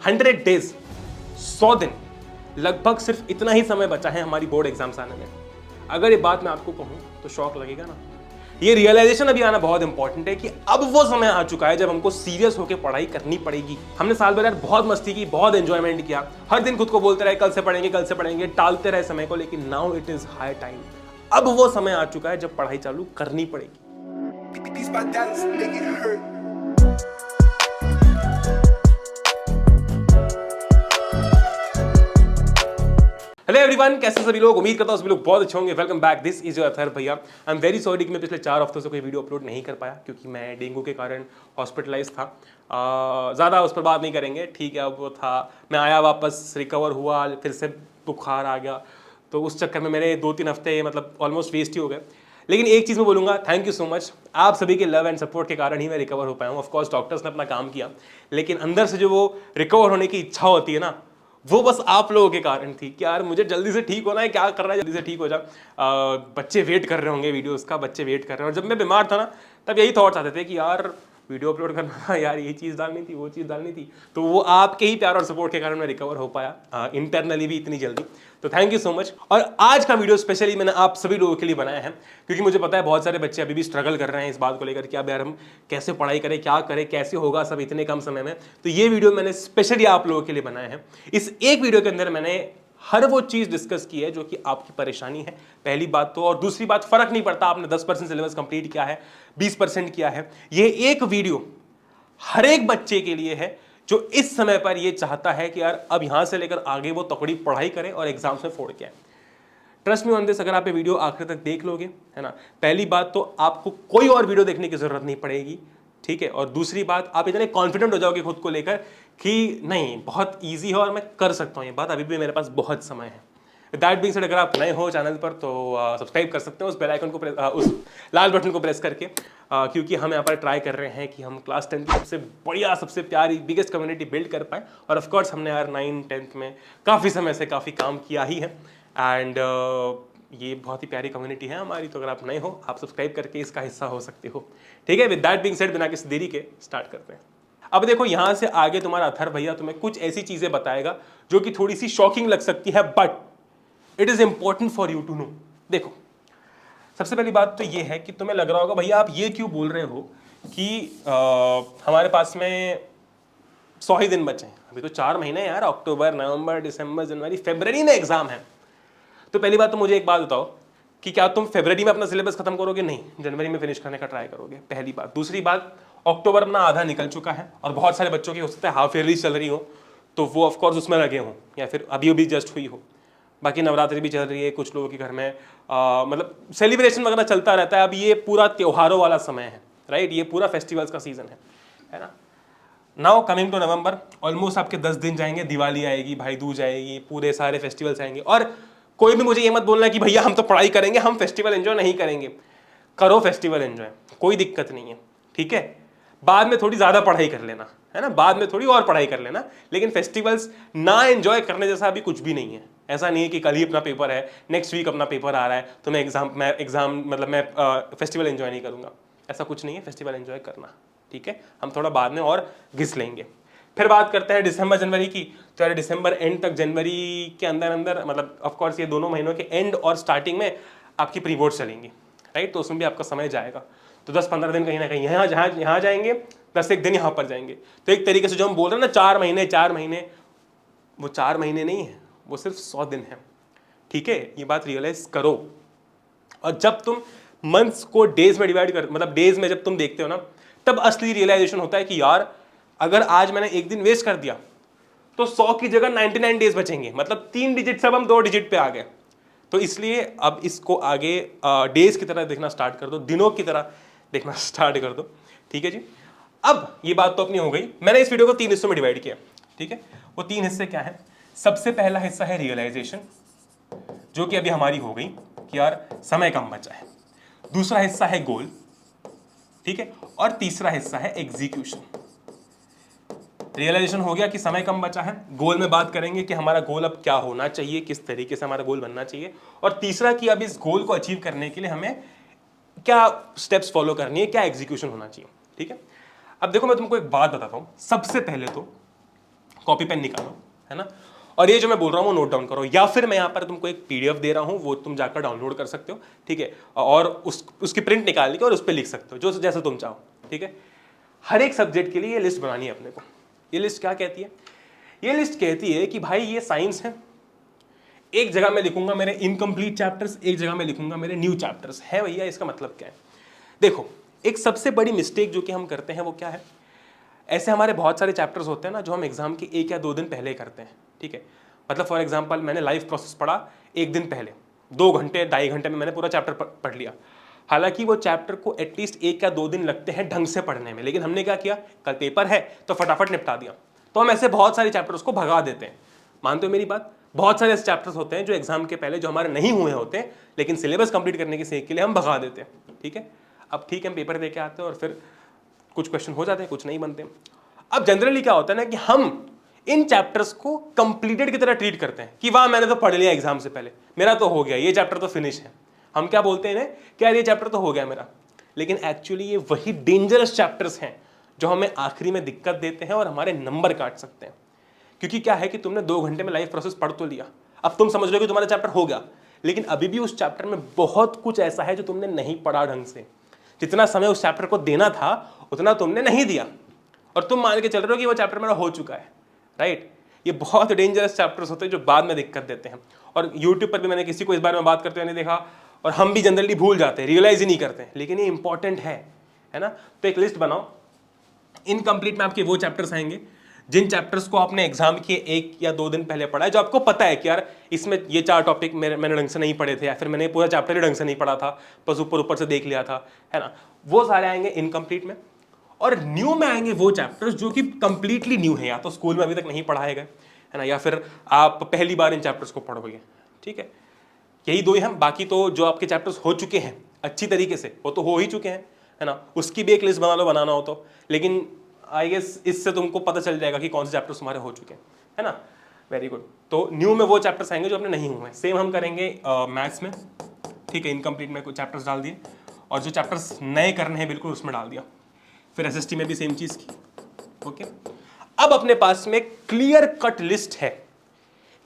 100 days, 100 दिन, लगभग सिर्फ इतना ही समय बचा है हमारी बोर्ड एग्जाम्स आने में। अगर ये बात मैं आपको कहूं तो शौक लगेगा ना। ये रियलाइजेशन अभी आना बहुत इंपॉर्टेंट है कि अब वो समय आ चुका है जब हमको सीरियस होकर पढ़ाई करनी पड़ेगी। हमने साल भर यार बहुत मस्ती की, बहुत एंजॉयमेंट किया, हर दिन खुद को बोलते रहे कल से पढ़ेंगे, टालते रहे समय को, लेकिन now it is high time. अब वो समय आ चुका है जब पढ़ाई चालू करनी पड़ेगी। हेलो एवरीवन, कैसे सभी लोग? उम्मीद करता हूं सभी लोग बहुत अच्छे होंगे। Welcome back, this is your Atharva भैया। आई एम वेरी सॉरी कि मैं पिछले 4 हफ्तों से कोई वीडियो अपलोड नहीं कर पाया क्योंकि मैं डेंगू के कारण हॉस्पिटलाइज था। ज़्यादा उस पर बात नहीं करेंगे, ठीक है। अब वो था, मैं आया वापस, रिकवर हुआ, फिर से बुखार आ गया, तो उस चक्कर में मेरे 2-3 हफ्ते मतलब ऑलमोस्ट वेस्ट ही हो गए। लेकिन एक चीज़ मैं बोलूँगा, थैंक यू सो मच। आप सभी के लव एंड सपोर्ट के कारण ही मैं रिकवर हो पाया हूँ। ऑफकोर्स डॉक्टर्स ने अपना काम किया, लेकिन अंदर से जो वो रिकवर होने की इच्छा होती है ना, वो बस आप लोगों के कारण थी कि यार मुझे जल्दी से ठीक होना है, क्या कर रहा है, जल्दी से ठीक हो जा। बच्चे वेट कर रहे होंगे वीडियोस का, बच्चे वेट कर रहे हैं। और जब मैं बीमार था ना, तब यही थॉट्स आते थे कि यार वीडियो अपलोड करना था, यार ये चीज़ डालनी थी, वो चीज़ डालनी थी। तो वो आपके ही प्यार और सपोर्ट के कारण मैं रिकवर हो पाया इंटरनली भी इतनी जल्दी। तो थैंक यू सो मच। और आज का वीडियो स्पेशली मैंने आप सभी लोगों के लिए बनाया है क्योंकि मुझे पता है बहुत सारे बच्चे अभी भी स्ट्रगल कर रहे हैं इस बात को लेकर कि अब यार हम कैसे पढ़ाई करें, क्या करें, कैसे होगा सब इतने कम समय में। तो ये वीडियो मैंने स्पेशली आप लोगों के लिए बनाया है। इस एक वीडियो के अंदर मैंने हर वो चीज डिस्कस की है जो कि आपकी परेशानी है, पहली बात तो। और दूसरी बात, फर्क नहीं पड़ता आपने 10% सिलेबस कंप्लीट किया है, 20% किया है। ये एक वीडियो हर एक बच्चे के लिए है जो इस समय पर ये चाहता है कि यार अब यहां से लेकर आगे वो तकड़ी पढ़ाई करे और एग्जाम्स में फोड़ के आए। ट्रस्ट मी ऑन दिस, अगर आप ये वीडियो आखिर तक देख लोगे, है ना, पहली बात तो आपको कोई और वीडियो देखने की जरूरत नहीं पड़ेगी, ठीक है। और दूसरी बात, आप इतने कॉन्फिडेंट हो जाओगे खुद को लेकर कि नहीं, बहुत ईजी है और मैं कर सकता हूँ ये बात, अभी भी मेरे पास बहुत समय है। दैट बीइंग सेड, अगर आप नए हो चैनल पर तो सब्सक्राइब कर सकते हो उस बेल आइकन को उस लाल बटन को प्रेस करके, क्योंकि हम यहाँ पर ट्राई कर रहे हैं कि हम क्लास 10 की सबसे बढ़िया, सबसे प्यारी, बिगेस्ट कम्युनिटी बिल्ड कर पाएँ। और ऑफकोर्स हमने यार 9-10th में काफ़ी समय से काफ़ी काम किया ही है, एंड ये बहुत ही प्यारी कम्युनिटी है हमारी। तो अगर आप नए हो, आप सब्सक्राइब करके इसका हिस्सा हो सकते हो, ठीक है। विद दैट बीइंग सेड, बिना किसी देरी के स्टार्ट करते हैं। अब देखो, यहां से आगे तुम्हारा अथर भैया तुम्हें कुछ ऐसी चीजें बताएगा जो कि थोड़ी सी शॉकिंग लग सकती है, but it is important for you to know. देखो, सबसे पहली बात तो ये है कि तुम्हें लग रहा होगा भैया आप ये क्यों बोल रहे हो कि हमारे पास में 100 ही दिन बचे हैं, अभी तो 4 महीने यार, अक्टूबर, नवंबर, दिसंबर, जनवरी, फरवरी में एग्जाम है। तो पहली बात तो मुझे एक बात बताओ कि क्या तुम फरवरी में अपना सिलेबस खत्म करोगे? नहीं, जनवरी में फिनिश करने का ट्राई करोगे, पहली बात। दूसरी बात, अक्टूबर अपना आधा निकल चुका है और बहुत सारे बच्चों की हो सकता है हाफ ईयरली चल रही हो, तो वो ऑफकोर्स उसमें लगे हों या फिर अभी अभी जस्ट हुई हो। बाकी नवरात्रि भी चल रही है, कुछ लोगों के घर में मतलब सेलिब्रेशन वगैरह चलता रहता है। अब ये पूरा त्योहारों वाला समय है, राइट, ये पूरा फेस्टिवल्स का सीजन है ना। Now coming to November, almost आपके 10 दिन जाएंगे, दिवाली आएगी, भाई दूज आएगी, पूरे सारे फेस्टिवल्स आएंगे। और कोई भी मुझे ये मत बोलना कि भैया हम तो पढ़ाई करेंगे, हम फेस्टिवल एंजॉय नहीं करेंगे। करो फेस्टिवल एंजॉय, कोई दिक्कत नहीं है, ठीक है। बाद में थोड़ी ज़्यादा पढ़ाई कर लेना, है ना, बाद में थोड़ी और पढ़ाई कर लेना, लेकिन फेस्टिवल्स ना एंजॉय करने जैसा अभी कुछ भी नहीं है। ऐसा नहीं है कि कल ही अपना पेपर है, नेक्स्ट वीक अपना पेपर आ रहा है, तो मैं फेस्टिवल एंजॉय नहीं करूँगा, ऐसा कुछ नहीं है। फेस्टिवल एंजॉय करना, ठीक है, हम थोड़ा बाद में और घिस लेंगे। फिर बात करते हैं दिसंबर जनवरी की। तो यार दिसंबर एंड तक, जनवरी के अंदर अंदर, मतलब ऑफकोर्स ये दोनों महीनों के एंड और स्टार्टिंग में आपकी प्री बोर्ड चलेंगी, राइट, तो उसमें भी आपका समय जाएगा। तो 10-15 दिन कहीं ना कहीं यहाँ जाएंगे, 10 दिन यहाँ पर जाएंगे। तो एक तरीके से जो हम बोल रहे हैं ना 4 महीने, वो 4 महीने नहीं है, वो सिर्फ 100 दिन है, ठीक है। ये बात रियलाइज करो। और जब तुम मंथ्स को डेज में डिवाइड कर, मतलब डेज में जब तुम देखते हो ना, तब असली रियलाइजेशन होता है कि यार अगर आज मैंने एक दिन वेस्ट कर दिया तो 100 की जगह 99 डेज बचेंगे, मतलब 3 डिजिट से अब हम 2 डिजिट पे आ गए। तो इसलिए अब इसको आगे डेज की तरह देखना स्टार्ट कर दो, दिनों की तरह देखना स्टार्ट कर दो, ठीक है जी। अब ये बात तो अपनी हो गई। मैंने इस वीडियो को 3 हिस्सों में डिवाइड किया, ठीक है। वो 3 हिस्से क्या है? सबसे पहला हिस्सा है रियलाइजेशन, जो कि अभी हमारी हो गई कि यार समय कम बचा है। दूसरा हिस्सा है गोल, ठीक है। और तीसरा हिस्सा है एग्जीक्यूशन। रियलाइजेशन हो गया कि समय कम बचा है, गोल में बात करेंगे कि हमारा गोल अब क्या होना चाहिए, किस तरीके से हमारा गोल बनना चाहिए, और तीसरा कि अब इस गोल को अचीव करने के लिए हमें क्या स्टेप्स फॉलो करनी है, क्या एग्जीक्यूशन होना चाहिए, ठीक है। अब देखो, मैं तुमको एक बात बताता हूं। सबसे पहले तो कॉपी पेन निकालो, है ना, और ये जो मैं बोल रहा हूँ वो नोट डाउन करो, या फिर मैं यहाँ पर तुमको एक पीडीएफ दे रहा हूँ, वो तुम जाकर डाउनलोड कर सकते हो, ठीक है, और उसकी प्रिंट निकाल के और उस पर लिख सकते हो जो जैसे तुम चाहो, ठीक है। हर एक सब्जेक्ट के लिए ये लिस्ट बनानी है अपने को। ये लिस्ट क्या कहती है? ये लिस्ट कहती है कि भाई ये साइंस है, एक जगह मैं लिखूंगा मेरे इनकम्प्लीट चैप्टर्स, एक जगह मैं लिखूंगा मेरे न्यू चैप्टर्स। है भैया, इसका मतलब क्या है? देखो, एक सबसे बड़ी मिस्टेक जो कि हम करते हैं वो क्या है, ऐसे हमारे बहुत सारे चैप्टर्स होते हैं ना जो हम एग्जाम के 1 या 2 दिन पहले करते हैं, ठीक है। मतलब फॉर एग्जांपल मैंने लाइफ प्रोसेस पढ़ा 1 दिन पहले, 2 घंटे 2.5 घंटे में मैंने पूरा चैप्टर पढ़ लिया। हालांकि वो चैप्टर को एटलीस्ट 1 या 2 दिन लगते हैं ढंग से पढ़ने में, लेकिन हमने क्या किया, कल पेपर है तो फटाफट निपटा दिया। तो हम ऐसे बहुत सारे चैप्टर्स को भगा देते हैं। मानते हो मेरी बात? बहुत सारे ऐसे चैप्टर्स होते हैं जो एग्जाम के पहले जो हमारे नहीं हुए होते हैं, लेकिन सिलेबस कंप्लीट करने के सेक के लिए हम भगा देते हैं, ठीक है। अब ठीक है, हम पेपर दे के आते हैं और फिर कुछ क्वेश्चन हो जाते हैं, कुछ नहीं बनते। अब जनरली क्या होता है ना कि हम इन चैप्टर्स को कंप्लीटेड की तरह ट्रीट करते हैं कि वाह मैंने तो पढ़ लिया एग्जाम से पहले, मेरा तो हो गया, ये चैप्टर तो फिनिश है। हम क्या बोलते हैं कि यार ये चैप्टर तो हो गया मेरा, लेकिन एक्चुअली ये वही डेंजरस चैप्टर्स हैं जो हमें आखिरी में दिक्कत देते हैं और हमारे नंबर काट सकते हैं। क्योंकि क्या है कि तुमने 2 घंटे में लाइफ प्रोसेस पढ़ तो लिया, अब तुम समझ रहे हो कि तुम्हारा चैप्टर हो गया, लेकिन अभी भी उस चैप्टर में बहुत कुछ ऐसा है जो तुमने नहीं पढ़ा ढंग से। जितना समय उस चैप्टर को देना था उतना तुमने नहीं दिया, और तुम मान के चल रहे हो कि वो चैप्टर मेरा हो चुका है, राइट। ये बहुत डेंजरस चैप्टर्स होते हैं जो बाद में दिक्कत देते हैं। और यूट्यूब पर भी मैंने किसी को इस बारे में बात करते हुए नहीं देखा, और हम भी जनरली भूल जाते हैं, रियलाइज ही नहीं करते हैं, लेकिन ये इंपॉर्टेंट है ना। तो एक लिस्ट बनाओ, इनकम्प्लीट में आपके वो चैप्टर्स आएंगे जिन चैप्टर्स को आपने एग्जाम के 1 या 2 दिन पहले पढ़ा है, जो आपको पता है कि यार इसमें ये 4 टॉपिक मैंने ढंग से नहीं पढ़े थे, या फिर मैंने पूरा चैप्टर ही ढंग से नहीं पढ़ा था, बस ऊपर से देख लिया था, है ना। वो सारे आएंगे इनकम्प्लीट में। और न्यू में आएंगे वो चैप्टर्स जो कि कंप्लीटली न्यू है, या तो स्कूल में अभी तक नहीं पढ़ाए गए, है ना, या फिर आप पहली बार इन चैप्टर्स को पढ़ोगे, ठीक है। यही 2 ही हैं, बाकी तो जो आपके चैप्टर्स हो चुके हैं अच्छी तरीके से, वो तो हो ही चुके हैं, है ना, उसकी भी एक लिस्ट बना लो, बनाना हो तो। लेकिन आई गेस इससे तुमको पता चल जाएगा कि कौन से चैप्टर्स तुम्हारे हो चुके हैं, है ना। Very good. तो न्यू में वो चैप्टर्स आएंगे जो अपने नहीं हुए हैं। सेम हम करेंगे मैथ्स में, ठीक है। इनकम्प्लीट में कुछ चैप्टर्स डाल दिए, और जो चैप्टर्स नए करने हैं बिल्कुल उसमें डाल दिया। फिर एसएसटी में भी सेम चीज़ की, ओके। अब अपने पास में क्लियर कट लिस्ट है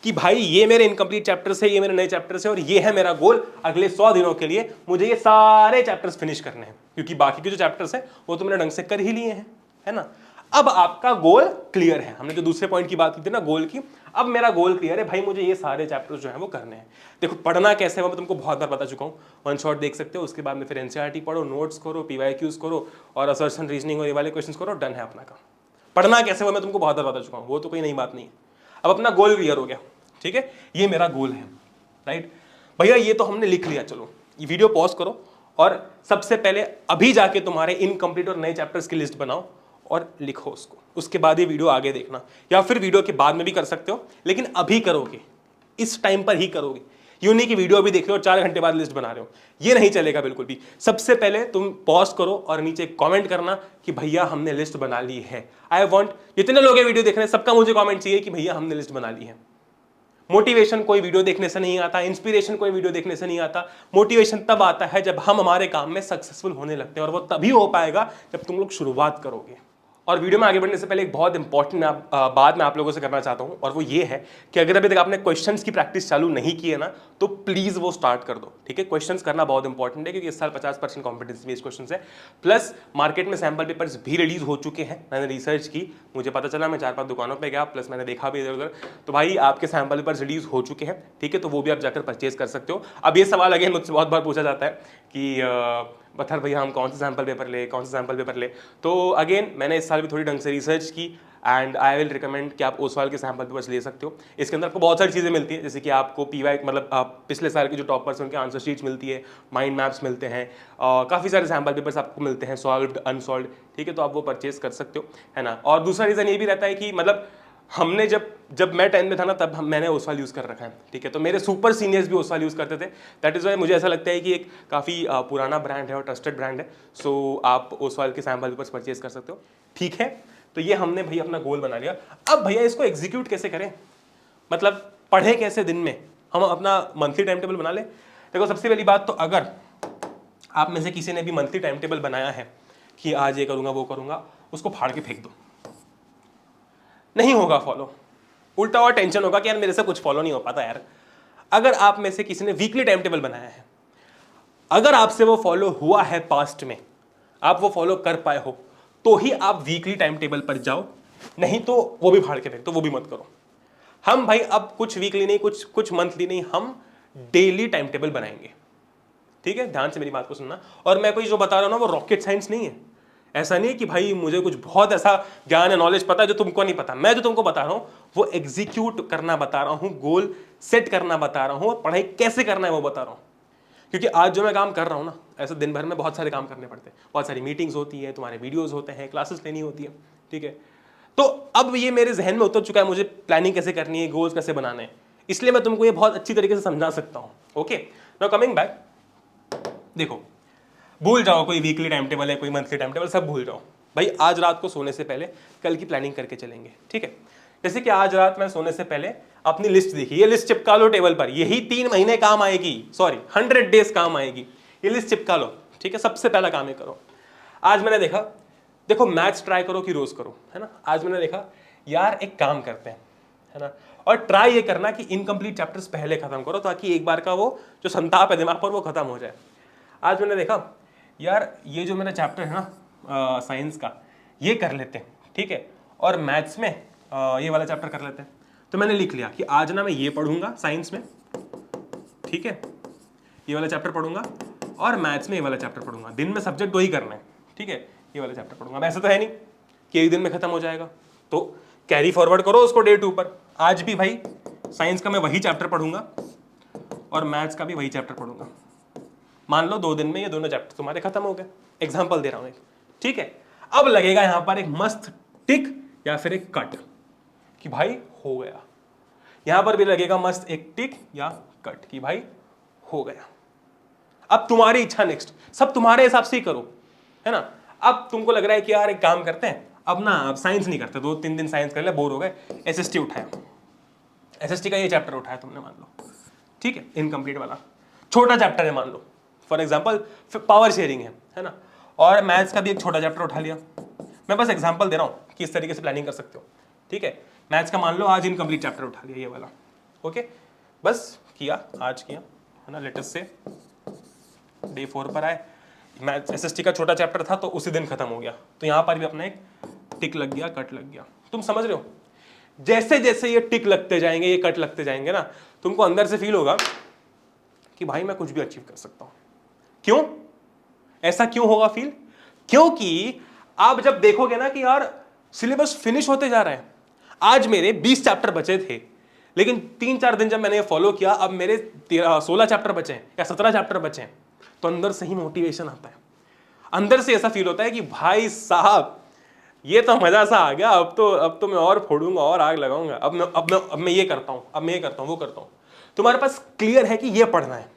कि भाई ये मेरे इनकम्प्लीट चैप्टर्स है, ये मेरे नए चैप्टर्स है, और ये है मेरा गोल अगले 100 दिनों के लिए, मुझे ये सारे चैप्टर्स फिनिश करने हैं, क्योंकि बाकी के जो चैप्टर्स हैं वो तो मैंने ढंग से कर ही लिए हैं, है ना। अब आपका गोल क्लियर है। हमने जो दूसरे पॉइंट की बात की थी ना, गोल की, अब मेरा गोल क्लियर है भाई, मुझे ये सारे चैप्टर्स जो है वो करने हैं। देखो, पढ़ना कैसे है वो मैं तुमको बहुत बार बता चुका हूँ, वन शॉट देख सकते हो, उसके बाद में फिर एनसीईआरटी पढ़ो, नोट्स करो, पीवाईक्यूज करो, और असर्शन रीजनिंग और ये वाले क्वेश्चंस करो, डन है अपना काम। पढ़ना कैसे वो मैं तुमको बहुत बार बता चुका हूँ, वो तो कोई नई बात नहीं है। अब अपना गोल क्लियर हो गया, ठीक है, ये मेरा गोल है, राइट भैया। ये तो हमने लिख लिया, चलो ये वीडियो पॉज करो और सबसे पहले अभी जाके तुम्हारे इनकम्प्लीट और नए चैप्टर्स की लिस्ट बनाओ और लिखो उसको। उसके बाद ये वीडियो आगे देखना, या फिर वीडियो के बाद में भी कर सकते हो, लेकिन अभी करोगे, इस टाइम पर ही करोगे। यूं नहीं कि वीडियो अभी देख लो और 4 घंटे बाद लिस्ट बना रहे हो, ये नहीं चलेगा बिल्कुल भी। सबसे पहले तुम पॉज करो और नीचे कमेंट करना कि भैया हमने लिस्ट बना ली है। आई वांट, जितने लोग वीडियो देख रहे हैं सबका मुझे कमेंट चाहिए कि भैया हमने लिस्ट बना ली है। मोटिवेशन कोई वीडियो देखने से नहीं आता, इंस्पिरेशन कोई वीडियो देखने से नहीं आता। मोटिवेशन तब आता है जब हम हमारे काम में सक्सेसफुल होने लगते हैं, और वो तभी हो पाएगा जब तुम लोग शुरुआत करोगे। और वीडियो में आगे बढ़ने से पहले एक बहुत इंपॉर्टेंट बात मैं आप लोगों से करना चाहता हूं, और वो ये है कि अगर अभी तक आपने क्वेश्चंस की प्रैक्टिस चालू नहीं की है ना, तो प्लीज वो स्टार्ट कर दो, ठीक है। क्वेश्चंस करना बहुत इंपॉर्टेंट है, क्योंकि इस साल 50% कॉम्पिटेंसी बेस्ड क्वेश्चंस है। प्लस मार्केट में सैम्पल पेपर्स भी रिलीज हो चुके हैं, मैंने रिसर्च की, मुझे पता चला, मैं 4-5 दुकानों पर गया, प्लस मैंने देखा भी इधर उधर, तो भाई आपके सैम्पल पेपर्स रिलीज हो चुके हैं, ठीक है। तो वो भी आप जाकर परचेज कर सकते हो। अब ये सवाल अगेन मुझसे बहुत बार पूछा जाता है कि बता भैया हम कौन सा सैम्पल पेपर ले, कौन सा सैम्पल पेपर ले। तो अगेन मैंने इस साल भी थोड़ी ढंग से रिसर्च की, एंड आई विल रिकमेंड कि आप ओसवाल के सैम्पल पेपर्स ले सकते हो। इसके अंदर आपको बहुत सारी चीज़ें मिलती हैं, जैसे कि आपको पीवाई मतलब पिछले साल के जो टॉपर्स हैं उनके आंसर शीट्स मिलती है, माइंड मैप्स मिलते हैं, काफ़ी सारे सैम्पल पेपर्स आपको मिलते हैं, सॉल्व्ड अनसॉल्व्ड, ठीक है। तो आप वो परचेज कर सकते हो, है ना। और दूसरा रीज़न ये भी रहता है कि मतलब हमने जब मैं 10 में था ना, तब मैंने ओसवाल यूज़ कर रखा है, ठीक है। तो मेरे सुपर सीनियर्स भी ओसवाल यूज़ करते थे, दैट इज़ वाई मुझे ऐसा लगता है कि एक काफ़ी पुराना ब्रांड है और ट्रस्टेड ब्रांड है। सो आप ओसवाल के सैम्पल पेपर्स परचेज कर सकते हो, ठीक है। तो ये हमने भैया अपना गोल बना लिया। अब भैया इसको एग्जीक्यूट कैसे करें, मतलब पढ़े कैसे दिन में, हम अपना मंथली टाइम टेबल बना लें। देखो, सबसे पहली बात तो अगर आप में से किसी ने भी मंथली टाइम टेबल बनाया है कि आज ये करूँगा वो करूँगा, उसको फाड़ के फेंक दो। नहीं होगा फॉलो, उल्टा और टेंशन होगा कि यार मेरे से कुछ फॉलो नहीं हो पाता यार। अगर आप में से किसी ने वीकली टाइम टेबल बनाया है, अगर आपसे वो फॉलो हुआ है पास्ट में, आप वो फॉलो कर पाए हो, तो ही आप वीकली टाइम टेबल पर जाओ, नहीं तो वो भी फाड़ के फेंक, तो वो भी मत करो। हम भाई अब कुछ वीकली नहीं, कुछ मंथली नहीं, हम डेली टाइम टेबल बनाएंगे, ठीक है? ध्यान से मेरी बात को सुनना। और मैं कोई जो बता रहा हूं ना वो रॉकेट साइंस नहीं है। ऐसा नहीं है कि भाई मुझे कुछ बहुत ऐसा ज्ञान है, नॉलेज पता है जो तुमको नहीं पता। मैं जो तुमको बता रहा हूं वो एग्जीक्यूट करना बता रहा हूं, गोल सेट करना बता रहा हूं, पढ़ाई कैसे करना है वो बता रहा हूं। क्योंकि आज जो मैं काम कर रहा हूं ना, ऐसे दिन भर में बहुत सारे काम करने पड़ते हैं, बहुत सारी मीटिंग्स होती है, तुम्हारे वीडियोस होते हैं, क्लासेस लेनी होती है, ठीक है? तो अब ये मेरे जहन में उतर चुका है, मुझे प्लानिंग कैसे करनी है, गोल्स कैसे बनाने हैं, इसलिए मैं तुमको ये बहुत अच्छी तरीके से समझा सकता हूँ। ओके, नाउ कमिंग बैक, देखो भूल जाओ कोई वीकली टाइम टेबल है, कोई मंथली टाइम टेबल, सब भूल जाओ भाई। आज रात को सोने से पहले कल की प्लानिंग करके चलेंगे, ठीक है? जैसे कि आज रात मैं सोने से पहले अपनी लिस्ट देखी, ये लिस्ट चिपका लो टेबल पर, यही 3 महीने काम आएगी, सॉरी 100 डेज काम आएगी, ये लिस्ट चिपका लो, ठीक है? सबसे पहला काम ये करो। आज मैंने देखा, देखो मैथ्स ट्राई करो कि रोज करो, है ना? आज मैंने देखा यार एक काम करते हैं, है ना? और ट्राई ये करना कि इनकम्प्लीट चैप्टर्स पहले खत्म करो, ताकि एक बार का वो जो संताप है दिमाग पर वो खत्म हो जाए। आज मैंने देखा यार ये जो मेरा चैप्टर है ना साइंस का, ये कर लेते हैं, ठीक है? और मैथ्स में ये वाला चैप्टर कर लेते हैं। तो मैंने लिख लिया कि आज ना मैं ये पढ़ूंगा साइंस में, ठीक है? ये वाला चैप्टर पढ़ूंगा और मैथ्स में ये वाला चैप्टर पढ़ूंगा। दिन में सब्जेक्ट दो ही करना है, ठीक है? ये वाला चैप्टर पढ़ूंगा। वैसे तो है नहीं कि एक दिन में खत्म हो जाएगा, तो कैरी फॉरवर्ड करो उसको डे 2 पर। आज भी भाई साइंस का मैं वही चैप्टर पढ़ूंगा और मैथ्स का भी वही चैप्टर पढ़ूंगा। मान लो 2 दिन में ये दोनों चैप्टर तुम्हारे खत्म हो गए। एग्जाम्पल दे रहा हूं एक, ठीक है? अब लगेगा यहां पर एक मस्त टिक या फिर एक कट कि भाई हो गया। यहां पर भी लगेगा मस्त एक टिक या कट कि भाई हो गया। अब तुम्हारी इच्छा, नेक्स्ट सब तुम्हारे हिसाब से ही करो, है ना? अब तुमको लग रहा है कि यार एक काम करते हैं, अब ना अब साइंस नहीं करते, 2-3 दिन साइंस कर ले, बोर हो गए, एसएसटी उठाया, एसएसटी का ये चैप्टर उठाया तुमने, मान लो, ठीक है? इनकम्प्लीट वाला छोटा चैप्टर है, मान लो फॉर एग्जाम्पल पावर शेयरिंग है ना? और मैथ्स का भी एक छोटा चैप्टर उठा लिया। मैं बस एग्जाम्पल दे रहा हूँ कि इस तरीके से प्लानिंग कर सकते हो, ठीक है? मैथ्स का मान लो आज इनकम्प्लीट चैप्टर उठा लिया, ये वाला, ओके? बस किया, आज किया, है ना? लेटेस्ट से डे 4 पर आए, मैथ्स एसएसटी का छोटा चैप्टर था तो उसी दिन खत्म हो गया। तो यहाँ पर भी अपना एक टिक लग गया, कट लग गया। तुम समझ रहे हो? जैसे जैसे ये टिक लगते जाएंगे, ये कट लगते जाएंगे ना, तुमको अंदर से फील होगा कि भाई मैं कुछ भी अचीव कर सकता हूं। क्यों ऐसा क्यों होगा फील? क्योंकि आप जब देखोगे ना कि यार सिलेबस फिनिश होते जा रहा है। आज मेरे 20 चैप्टर बचे थे, लेकिन 3-4 दिन जब मैंने ये फॉलो किया, अब मेरे 16 चैप्टर बचे हैं या 17 चैप्टर बचे हैं, तो अंदर से ही मोटिवेशन आता है। अंदर से ऐसा फील होता है कि भाई साहब ये तो मजा सा आ गया, अब तो मैं और फोड़ूंगा और आग लगाऊंगा, अब मैं ये करता हूं, अब मैं ये करता हूं, वो करता हूं। तुम्हारे पास क्लियर है कि ये पढ़ना है,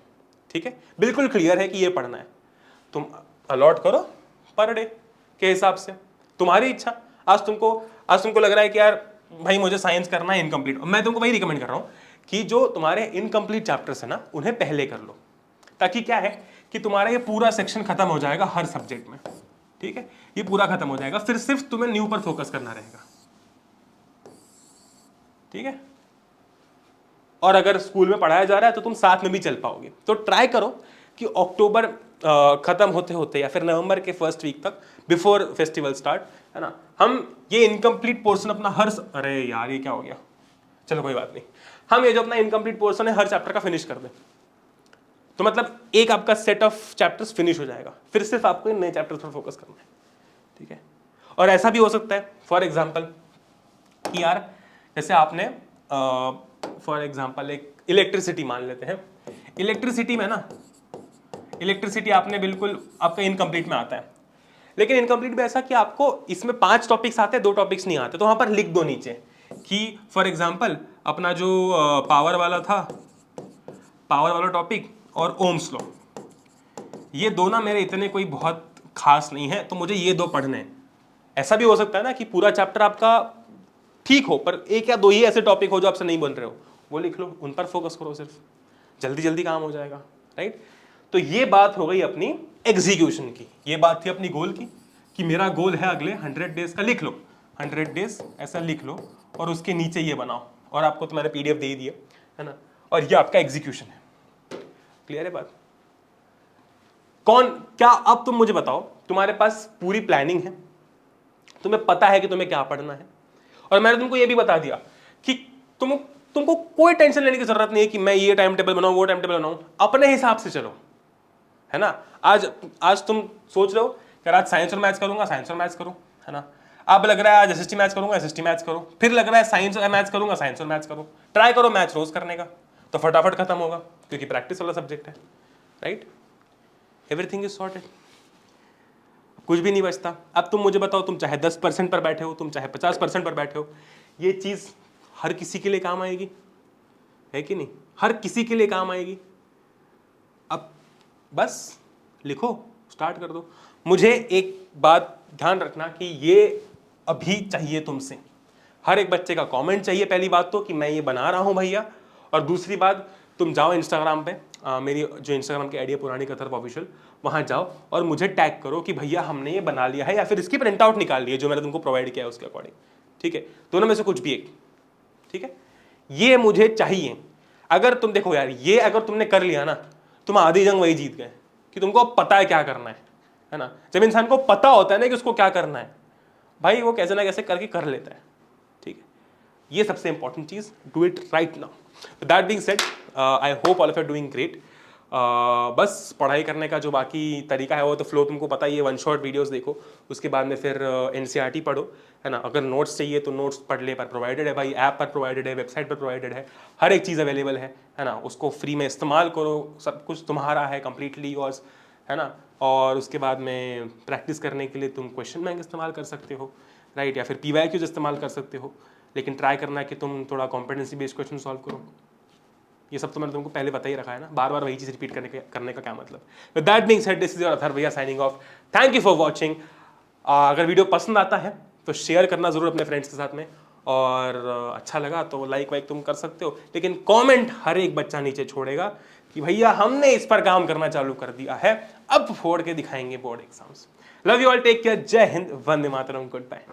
ठीक है? बिल्कुल क्लियर है कि ये पढ़ना है, तुम अलॉट करो पर डे के हिसाब से, तुम्हारी इच्छा। आज तुमको लग रहा है कि यार भाई मुझे साइंस करना है इनकम्प्लीट, मैं तुमको वही रिकमेंड कर रहा हूँ कि जो तुम्हारे इनकम्प्लीट चैप्टर्स है ना, उन्हें पहले कर लो, ताकि क्या है कि तुम्हारा ये पूरा सेक्शन खत्म हो जाएगा हर सब्जेक्ट में, ठीक है? ये पूरा खत्म हो जाएगा, फिर सिर्फ तुम्हें न्यू पर फोकस करना रहेगा, ठीक है? और अगर स्कूल में पढ़ाया जा रहा है तो तुम साथ में भी चल पाओगे। तो ट्राई करो कि अक्टूबर खत्म होते होते या फिर नवंबर के फर्स्ट वीक तक, बिफोर फेस्टिवल स्टार्ट, है ना, हम ये इनकम्प्लीट पोर्शन अपना अरे यार ये क्या हो गया, चलो कोई बात नहीं, हम ये जो अपना इनकम्प्लीट पोर्शन है हर चैप्टर का फिनिश कर दें। तो मतलब एक आपका सेट ऑफ चैप्टर्स फिनिश हो जाएगा, फिर सिर्फ आपको नए चैप्टर्स पर फोकस करना है, ठीक है? और ऐसा भी हो सकता है फॉर एग्जाम्पल कि यार जैसे आपने फॉर एग्जाम्पल एक इलेक्ट्रिसिटी मान लेते हैं, इलेक्ट्रिसिटी में ना, इलेक्ट्रिसिटी आपने बिल्कुल आपका इनकम्प्लीट में आता है, लेकिन इनकम्प्लीट में ऐसा कि आपको इसमें 5 टॉपिक्स आते हैं, 2 टॉपिक्स नहीं आते, तो वहां पर लिख दो नीचे कि फॉर एग्जाम्पल अपना जो पावर वाला था, पावर वाला टॉपिक और ओम्स लॉ, ये दो ना मेरे इतने कोई बहुत खास नहीं है, तो मुझे ये 2 पढ़ने हैं। ऐसा भी हो सकता है ना कि पूरा चैप्टर आपका ठीक हो, पर 1 या 2 ही ऐसे टॉपिक हो जो आपसे नहीं बन रहे हो, वो लिख लो, उन पर फोकस करो, सिर्फ जल्दी जल्दी काम हो जाएगा, राइट? तो ये बात हो गई अपनी एग्जीक्यूशन की, ये बात थी अपनी गोल की कि मेरा गोल है अगले 100 डेज का, लिख लो 100 डेज ऐसा लिख लो, और उसके नीचे ये बनाओ, और आपको तो मैंने PDF दे ही दिया है ना, और ये आपका एग्जीक्यूशन है। क्लियर है बात? क्या अब तुम मुझे बताओ, तुम्हारे पास पूरी प्लानिंग है, तुम्हें पता है कि तुम्हें क्या पढ़ना है, और मैंने तुमको ये भी बता दिया कि तुमको कोई टेंशन लेने की जरूरत नहीं है कि मैं ये टाइम टेबल बनाऊं, वो टाइम टेबल बनाऊं, अपने हिसाब से चलो, है ना। आज तुम सोच रहे हो कि आज साइंस और मैथ्स करूंगा, साइंस और मैथ्स करूं, है ना। अब लग रहा है आज SST मैथ्स करूंगा, SST मैथ्स करूं, फिर लग रहा है साइंस और मैथ्स करूंगा, साइंस और मैथ्स करूं। ट्राई करो मैथ्स रोज करने का, तो फटाफट खत्म होगा, क्योंकि प्रैक्टिस वाला सब्जेक्ट है, राइट। एवरीथिंग इज सॉर्टेड, कुछ भी नहीं बचता। अब तुम मुझे बताओ, तुम चाहे 10% पर बैठे हो, तुम चाहे 50% पर बैठे हो, ये चीज हर किसी के लिए काम आएगी, है कि नहीं? हर किसी के लिए काम आएगी। अब बस लिखो, स्टार्ट कर दो। मुझे एक बात ध्यान रखना कि ये अभी चाहिए तुमसे, हर एक बच्चे का कमेंट चाहिए, पहली बात तो कि मैं ये बना रहा हूं भैया, और दूसरी बात तुम जाओ इंस्टाग्राम पे, मेरी जो इंस्टाग्राम की आईडी है पुरानी कथर्प ऑफिशियल, वहां जाओ और मुझे टैग करो कि भैया हमने ये बना लिया है, या फिर इसकी प्रिंट आउट निकाल ली है जो मैंने तुमको प्रोवाइड किया है उसके अकॉर्डिंग, ठीक है। दोनों में से कुछ भी एक, ठीक है, ये मुझे चाहिए। अगर तुम देखो यार, ये अगर तुमने कर लिया ना, तुम आधी जंग वही जीत गए, कि तुमको अब पता है क्या करना है ना। जब इंसान को पता होता है ना कि उसको क्या करना है, भाई वो कैसे ना कैसे करके कर लेता है, ठीक है। ये सबसे इंपॉर्टेंट चीज, do it right now. That being said, I hope all of you are doing great. बस पढ़ाई करने का जो बाकी तरीका है वो तो फ्लो तुमको पता ही है, 1 शॉट वीडियोस देखो, उसके बाद में फिर NCERT पढ़ो, है ना। अगर नोट्स चाहिए तो नोट्स पढ़ ले, पर प्रोवाइडेड है भाई, ऐप पर प्रोवाइडेड है, वेबसाइट पर प्रोवाइडेड है, हर एक चीज़ अवेलेबल है ना। उसको फ्री में इस्तेमाल करो, सब कुछ तुम्हारा है, कम्प्लीटली योर्स, है ना। और उसके बाद में प्रैक्टिस करने के लिए तुम क्वेश्चन बैंक इस्तेमाल कर सकते हो, राइट, या फिर PYQs इस्तेमाल कर सकते हो, लेकिन ट्राई करना है कि तुम थोड़ा कॉम्पिटेंसी बेस्ड क्वेश्चन सॉल्व करो। ये सब तो मैंने तुमको पहले बता ही रखा है ना, बार बार वही चीज़ रिपीट करने का क्या मतलब। With that being said, this is your Atharva भैया signing off. Thank you for watching. अगर वीडियो पसंद आता है तो शेयर करना जरूर अपने फ्रेंड्स के साथ में, और अच्छा लगा तो लाइक वाइक तुम कर सकते हो, लेकिन कमेंट हर एक बच्चा नीचे छोड़ेगा कि भैया हमने इस पर काम करना चालू कर दिया है, अब फोड़ के दिखाएंगे board exams. Love you all, take care, Jai Hind, Vande Mataram, good bye.